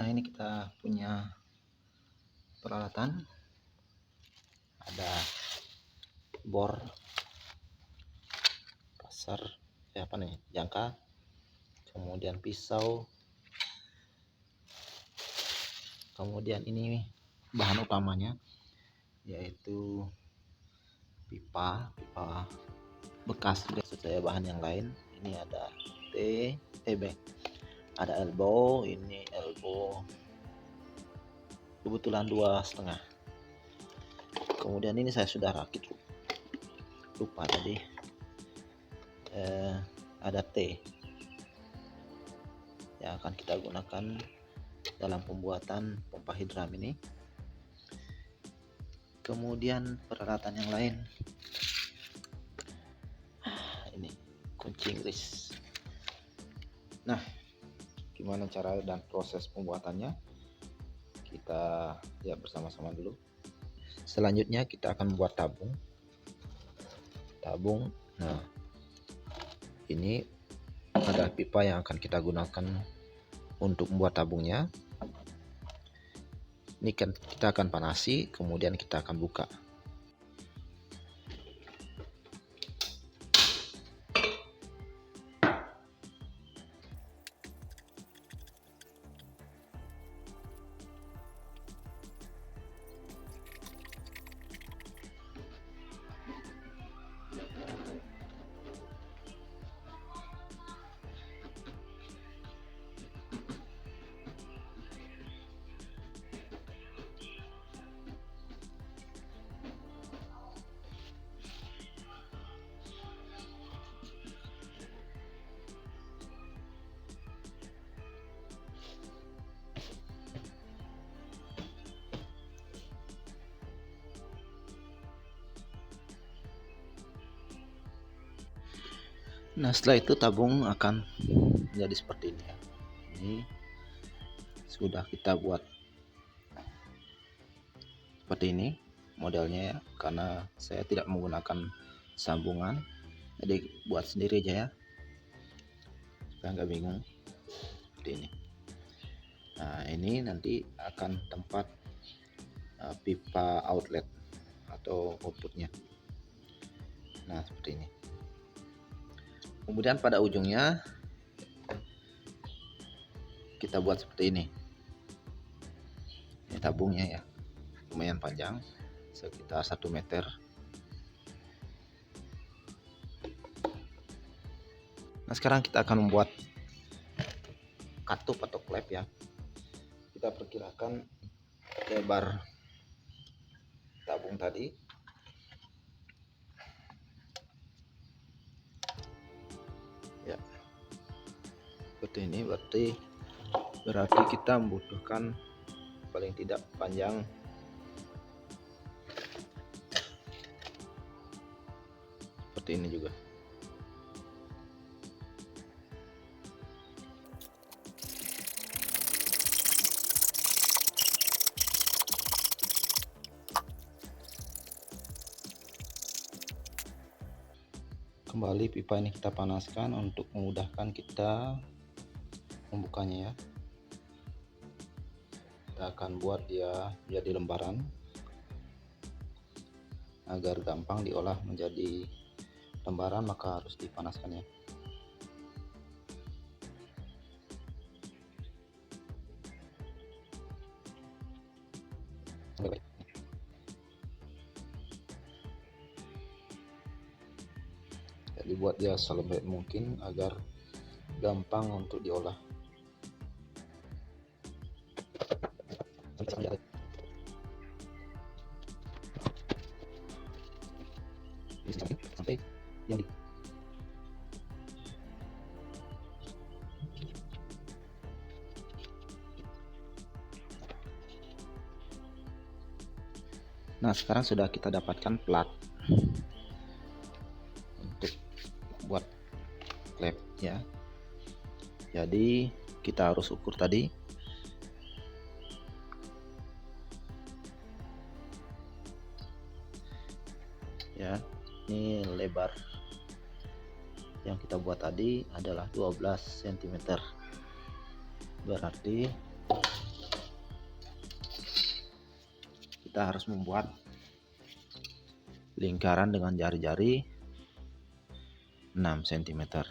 ini kita punya peralatan, ada bor, pasar, jangka, kemudian pisau, kemudian ini bahan utamanya yaitu pipa bekas, maksud saya bahan yang lain. Ini ada ada elbow, ini elbow kebetulan 2,5. Kemudian ini saya sudah rakit, lupa tadi, ada T yang akan kita gunakan dalam pembuatan pompa hidram ini. Kemudian peralatan yang lain, ini kunci Inggris. Nah, gimana cara dan proses pembuatannya, kita lihat bersama-sama dulu. Selanjutnya kita akan membuat tabung. Nah, ini ada pipa yang akan kita gunakan untuk membuat tabungnya. Ini kan kita akan panasi, kemudian kita akan buka. Nah, setelah itu tabung akan menjadi seperti ini ya. Ini sudah kita buat seperti ini modelnya ya, karena saya tidak menggunakan sambungan, jadi buat sendiri aja ya, supaya nggak bingung. Seperti ini. Nah, ini nanti akan tempat pipa outlet atau outputnya. Nah, seperti ini. Kemudian pada ujungnya kita buat seperti ini. Ini tabungnya ya, lumayan panjang, sekitar 1 meter. Nah, sekarang kita akan membuat katup atau klep ya. Kita perkirakan lebar tabung tadi ya, seperti ini. Berarti kita membutuhkan paling tidak panjang seperti ini juga. Kembali pipa ini kita panaskan untuk memudahkan kita membukanya ya. Kita akan buat dia menjadi lembaran agar gampang diolah menjadi lembaran, maka harus dipanaskan ya. Jadi buat dia selembek mungkin agar gampang untuk diolah. Sampai yang Nah, sekarang sudah kita dapatkan plat untuk buat klep ya. Jadi kita harus ukur tadi ya. Ini lebar yang kita buat tadi adalah 12 cm. Berarti kita harus membuat lingkaran dengan jari-jari 6 cm.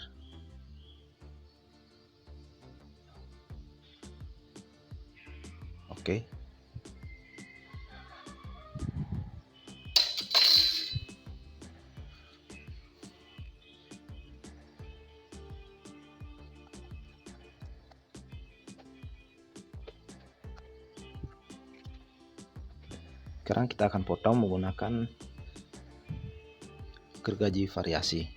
Oke. Sekarang kita akan potong menggunakan gergaji variasi.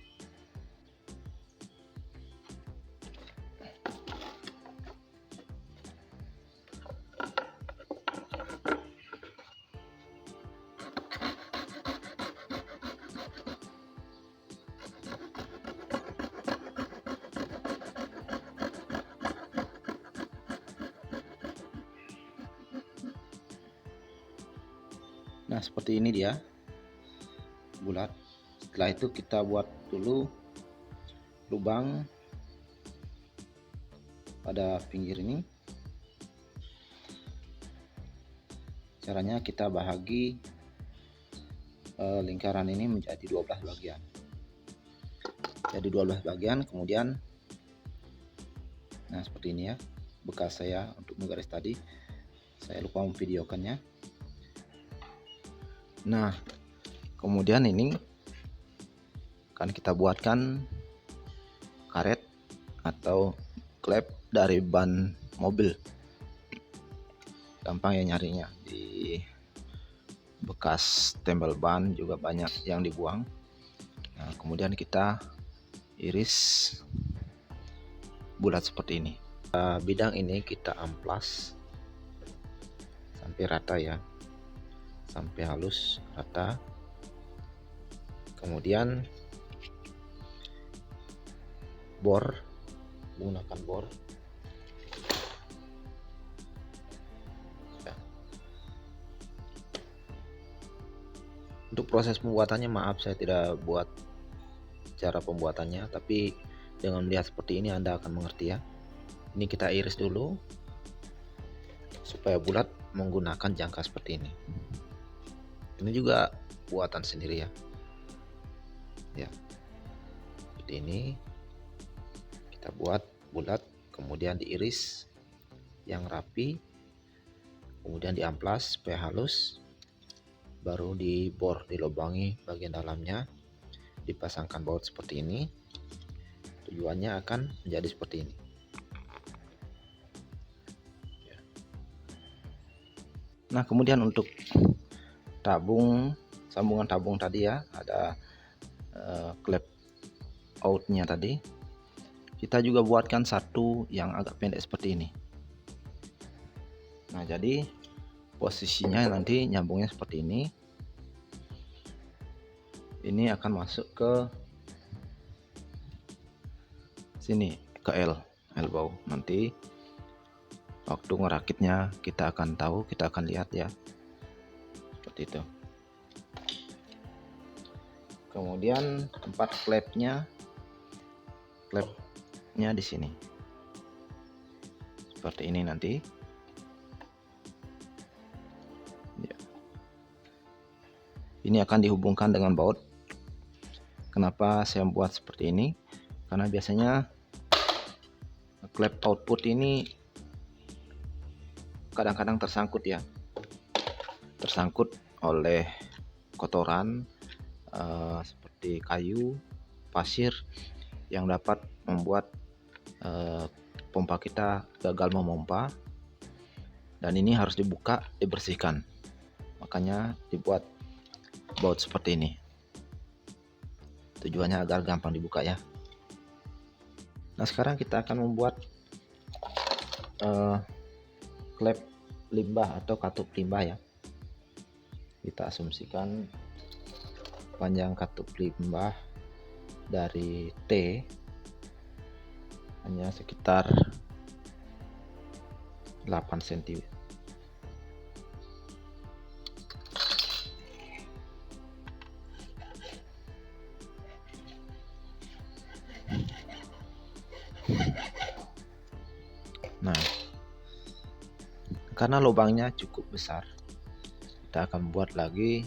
Nah, seperti ini dia bulat. Setelah itu kita buat dulu lubang pada pinggir ini. Caranya kita bahagi lingkaran ini menjadi 12 bagian. Jadi 12 bagian, kemudian nah seperti ini ya. Bekas saya untuk menggaris tadi, saya lupa memvideokannya. Nah, kemudian ini akan kita buatkan karet atau klep dari ban mobil. Gampang ya nyarinya, di bekas tempel ban juga banyak yang dibuang. Nah, kemudian kita iris bulat seperti ini. Bidang ini kita amplas sampai rata ya, sampai halus rata. Kemudian bor, menggunakan bor ya. Untuk proses pembuatannya, maaf saya tidak buat cara pembuatannya, tapi dengan melihat seperti ini Anda akan mengerti ya. Ini kita iris dulu supaya bulat menggunakan jangka seperti ini. Ini juga buatan sendiri ya. Ya, seperti ini kita buat bulat, kemudian diiris yang rapi, kemudian diamplas supaya halus, baru dibor, dilubangi bagian dalamnya, dipasangkan baut seperti ini. Tujuannya akan menjadi seperti ini. Nah, kemudian untuk sambungan tabung tadi ya, ada klep outnya tadi, kita juga buatkan satu yang agak pendek seperti ini. Nah, jadi posisinya nanti nyambungnya seperti ini. Ini akan masuk ke sini, ke elbow. Nanti waktu ngerakitnya kita akan tahu, kita akan lihat ya, seperti itu. Kemudian tempat klepnya di sini seperti ini nanti ya. Ini akan dihubungkan dengan baut. Kenapa saya buat seperti ini? Karena biasanya klep output ini kadang-kadang tersangkut ya, tersangkut oleh kotoran seperti kayu, pasir yang dapat membuat pompa kita gagal memompa, dan ini harus dibuka, dibersihkan. Makanya dibuat baut seperti ini. Tujuannya agar gampang dibuka ya. Nah, sekarang kita akan membuat klep limbah atau katup limbah ya. Kita asumsikan panjang katup limbah dari T hanya sekitar 8 cm. Nah, karena lubangnya cukup besar, kita akan buat lagi.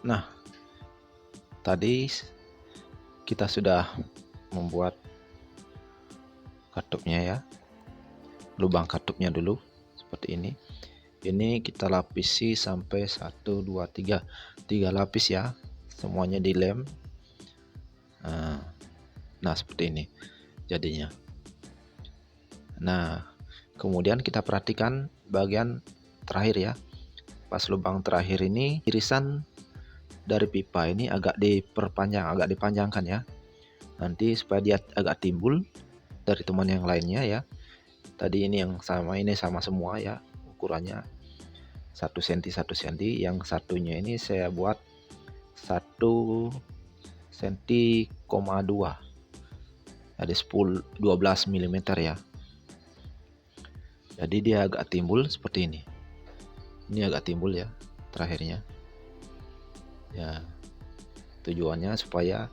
Nah, tadi kita sudah membuat katupnya ya, lubang katupnya dulu seperti ini. Ini kita lapisi sampai 1 2 3 lapis ya, semuanya dilem. Nah seperti ini jadinya. Nah kemudian kita perhatikan bagian terakhir ya, pas lubang terakhir ini irisan dari pipa ini agak diperpanjang, agak dipanjangkan ya, nanti supaya dia agak timbul dari teman yang lainnya ya. Tadi ini yang sama, ini sama semua ya, ukurannya 1 cm 1 cm. Yang satunya ini saya buat 1 cm,2, ada 12 mm ya. Jadi dia agak timbul seperti ini. Ini agak timbul ya terakhirnya. Ya, tujuannya supaya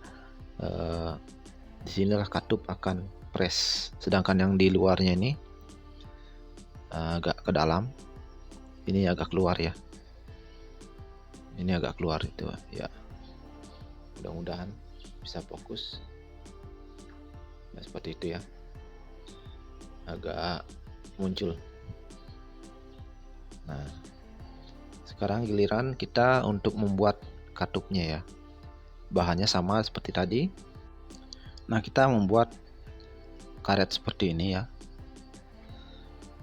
disinilah katup akan press, sedangkan yang di luarnya ini agak ke dalam, ini agak keluar ya, ini agak keluar itu ya. Mudah-mudahan bisa fokus ya, seperti itu ya, agak muncul. Nah sekarang giliran kita untuk membuat katupnya ya. Bahannya sama seperti tadi. Nah kita membuat karet seperti ini ya,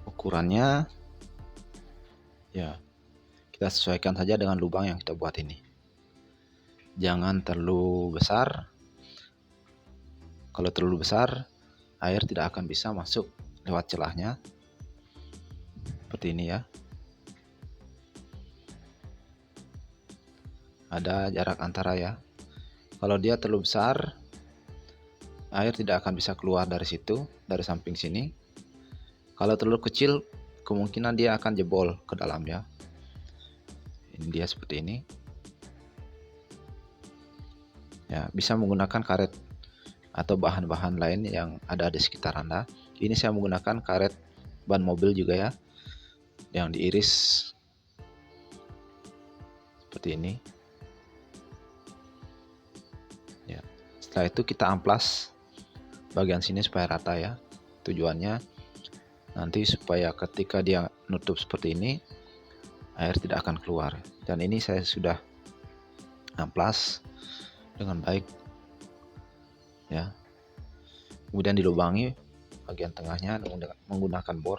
ukurannya ya kita sesuaikan saja dengan lubang yang kita buat ini, jangan terlalu besar. Kalau terlalu besar air tidak akan bisa masuk lewat celahnya, seperti ini ya. Ada jarak antara ya. Kalau dia terlalu besar, air tidak akan bisa keluar dari situ, dari samping sini. Kalau terlalu kecil, kemungkinan dia akan jebol ke dalam ya. Ini dia seperti ini. Ya, bisa menggunakan karet atau bahan-bahan lain yang ada di sekitar Anda. Ini saya menggunakan karet ban mobil juga ya, yang diiris seperti ini. Ya, setelah itu kita amplas bagian sini supaya rata ya. Tujuannya nanti supaya ketika dia nutup seperti ini, air tidak akan keluar. Dan ini saya sudah amplas dengan baik ya. Kemudian dilubangi bagian tengahnya menggunakan bor.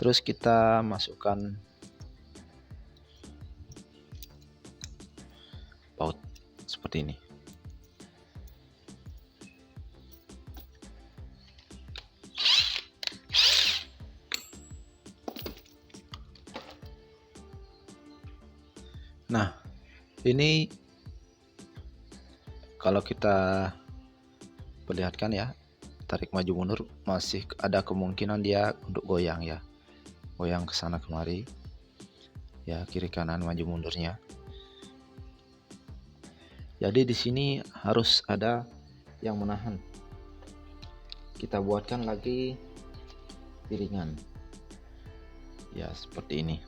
Terus kita masukkan baut seperti ini. Nah ini kalau kita perlihatkan ya, tarik maju mundur masih ada kemungkinan dia untuk goyang ya, goyang ke sana kemari ya, kiri kanan maju mundurnya. Jadi di sini harus ada yang menahan. Kita buatkan lagi piringan ya seperti ini.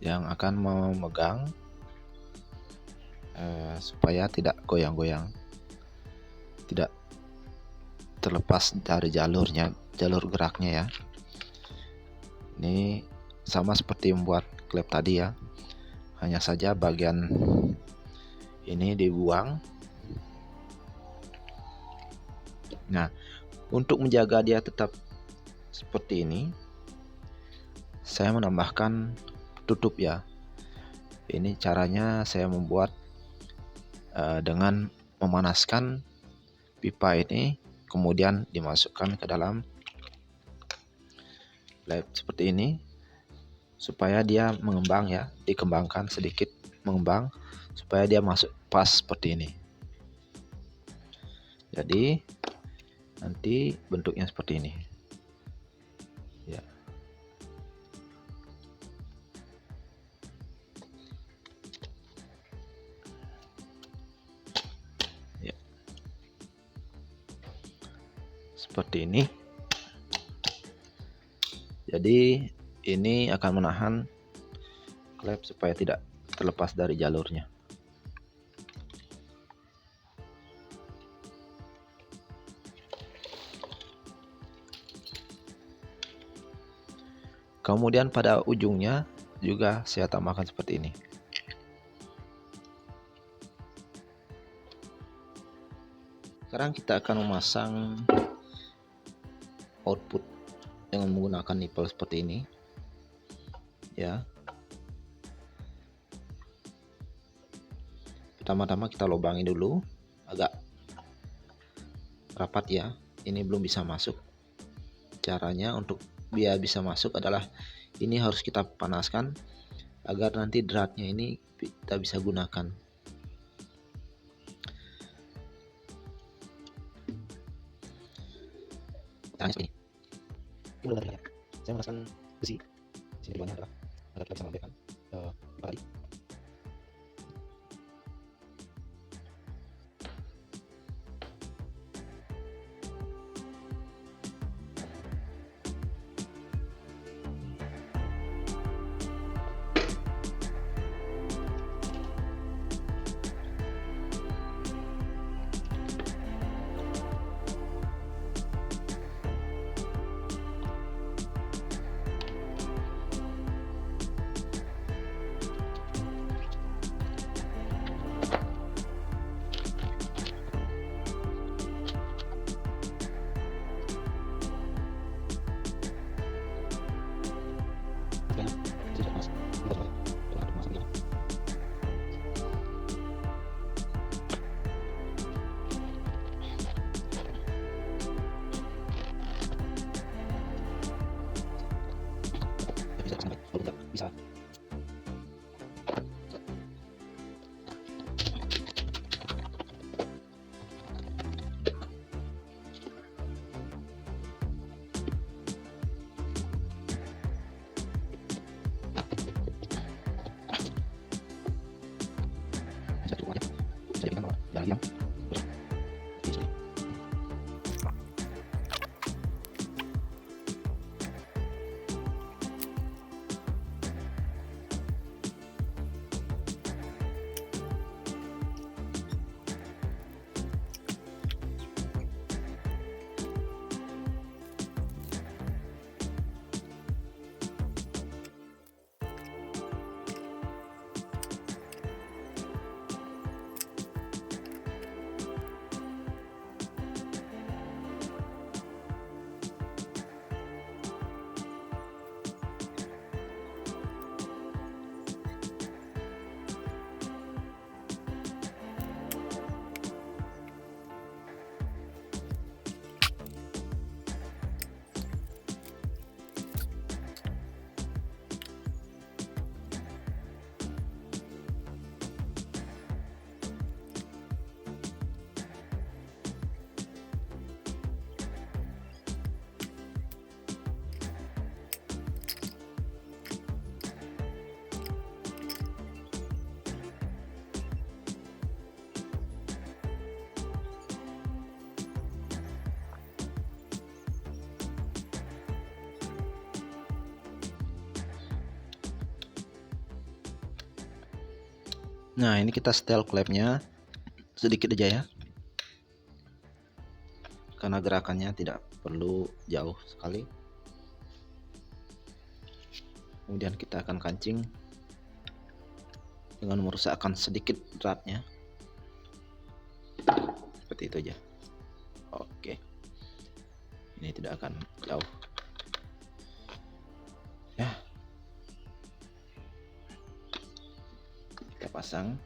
yang akan memegang supaya tidak goyang-goyang, tidak terlepas dari jalur geraknya ya. Ini sama seperti membuat klep tadi ya, hanya saja bagian ini dibuang. Nah, untuk menjaga dia tetap seperti ini, saya menambahkan tutup ya. Ini caranya saya membuat dengan memanaskan pipa ini, kemudian dimasukkan ke dalam lab seperti ini, supaya dia mengembang ya, dikembangkan sedikit, mengembang supaya dia masuk pas seperti ini. Jadi nanti bentuknya seperti ini ya. Ya, seperti ini. Jadi ini akan menahan klep supaya tidak terlepas dari jalurnya. Kemudian pada ujungnya juga saya tambahkan seperti ini. Sekarang kita akan memasang output dengan menggunakan nipple seperti ini ya. Pertama-tama kita lubangi dulu agak rapat ya. Ini belum bisa masuk. Caranya untuk biar bisa masuk adalah ini harus kita panaskan agar nanti dratnya ini kita bisa gunakan. Caranya seperti ini. Ini belum ya. Saya memasukkan besi. Sini tujuannya adalah agar kita bisa mengembangkan pipa tadi. Nah, ini kita setel klepnya sedikit aja ya, karena gerakannya tidak perlu jauh sekali. Kemudian kita akan kancing dengan merusakkan sedikit dratnya, seperti itu aja. Oke, ini tidak akan jauh ya. Kita pasang.